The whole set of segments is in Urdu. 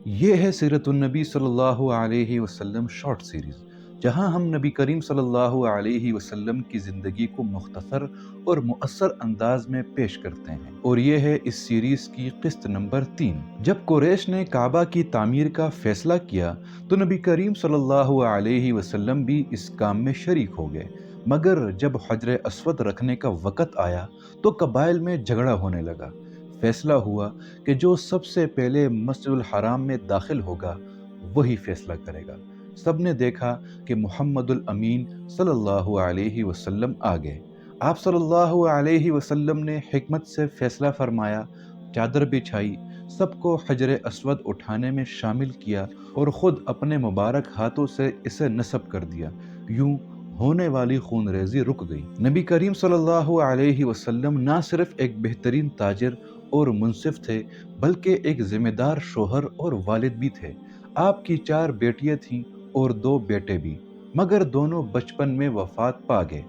یہ ہے سیرت النبی صلی اللہ علیہ وسلم شارٹ سیریز، جہاں ہم نبی کریم صلی اللہ علیہ وسلم کی زندگی کو مختصر اور مؤثر انداز میں پیش کرتے ہیں، اور یہ ہے اس سیریز کی قسط نمبر 3۔ جب قریش نے کعبہ کی تعمیر کا فیصلہ کیا تو نبی کریم صلی اللہ علیہ وسلم بھی اس کام میں شریک ہو گئے، مگر جب حجر اسود رکھنے کا وقت آیا تو قبائل میں جھگڑا ہونے لگا۔ فیصلہ ہوا کہ جو سب سے پہلے مسجد الحرام میں داخل ہوگا وہی فیصلہ کرے گا۔ سب نے دیکھا کہ محمد الامین صلی اللہ علیہ وسلم آ گئے۔ آپ صلی اللہ علیہ وسلم نے حکمت سے فیصلہ فرمایا، چادر بچھائی، سب کو حجر اسود اٹھانے میں شامل کیا اور خود اپنے مبارک ہاتھوں سے اسے نصب کر دیا۔ یوں ہونے والی خون ریزی رک گئی۔ نبی کریم صلی اللہ علیہ وسلم نہ صرف ایک بہترین تاجر اور منصف تھے بلکہ ایک ذمہ دار شوہر اور والد بھی تھے۔ آپ کی 4 بیٹیاں تھیں اور 2 بیٹے بھی، مگر دونوں بچپن میں وفات پا گئے۔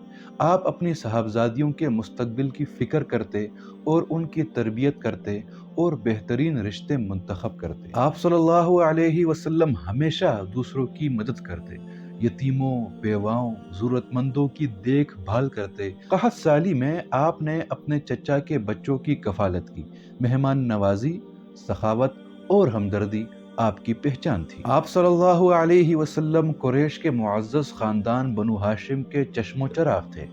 آپ اپنی صاحبزادیوں کے مستقبل کی فکر کرتے اور ان کی تربیت کرتے اور بہترین رشتے منتخب کرتے۔ آپ صلی اللہ علیہ وسلم ہمیشہ دوسروں کی مدد کرتے، یتیموں، بیواؤں، ضرورت مندوں کی دیکھ بھال کرتے۔ قحط سالی میں آپ نے اپنے چچا کے بچوں کی کفالت کی۔ مہمان نوازی، سخاوت اور ہمدردی آپ کی پہچان تھی۔ آپ صلی اللہ علیہ وسلم قریش کے معزز خاندان بنو ہاشم کے چشم و چراغ تھے۔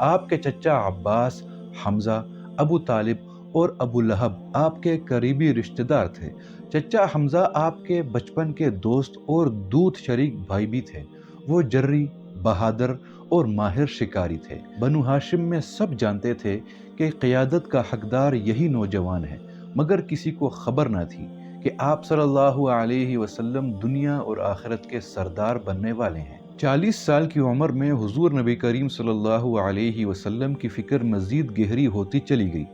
آپ کے چچا عباس، حمزہ، ابو طالب اور ابو لہب آپ کے قریبی رشتہ دار تھے۔ چچا حمزہ آپ کے بچپن کے دوست اور دودھ شریک بھائی بھی تھے۔ وہ جری، بہادر اور ماہر شکاری تھے۔ بنو ہاشم میں سب جانتے تھے کہ قیادت کا حقدار یہی نوجوان ہے، مگر کسی کو خبر نہ تھی کہ آپ صلی اللہ علیہ وسلم دنیا اور آخرت کے سردار بننے والے ہیں۔ 40 سال کی عمر میں حضور نبی کریم صلی اللہ علیہ وسلم کی فکر مزید گہری ہوتی چلی گئی۔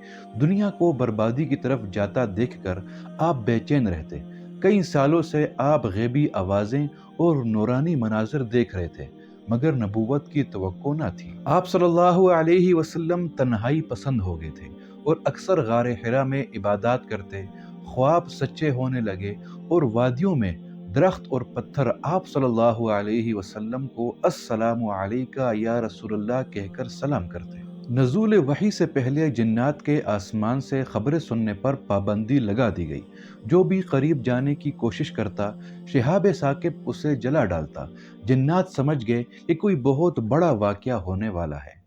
دنیا کو بربادی کی طرف جاتا دیکھ کر آپ بے چین رہتے۔ کئی سالوں سے آپ غیبی آوازیں اور نورانی مناظر دیکھ رہے تھے، مگر نبوت کی توقع نہ تھی۔ آپ صلی اللہ علیہ وسلم تنہائی پسند ہو گئے تھے اور اکثر غار حرا میں عبادات کرتے۔ خواب سچے ہونے لگے اور وادیوں میں درخت اور پتھر آپ صلی اللہ علیہ وسلم کو السلام علیکہ یا رسول اللہ کہہ کر سلام کرتے۔ نزول وحی سے پہلے جنات کے آسمان سے خبریں سننے پر پابندی لگا دی گئی۔ جو بھی قریب جانے کی کوشش کرتا، شہاب ثاقب اسے جلا ڈالتا۔ جنات سمجھ گئے کہ کوئی بہت بڑا واقعہ ہونے والا ہے۔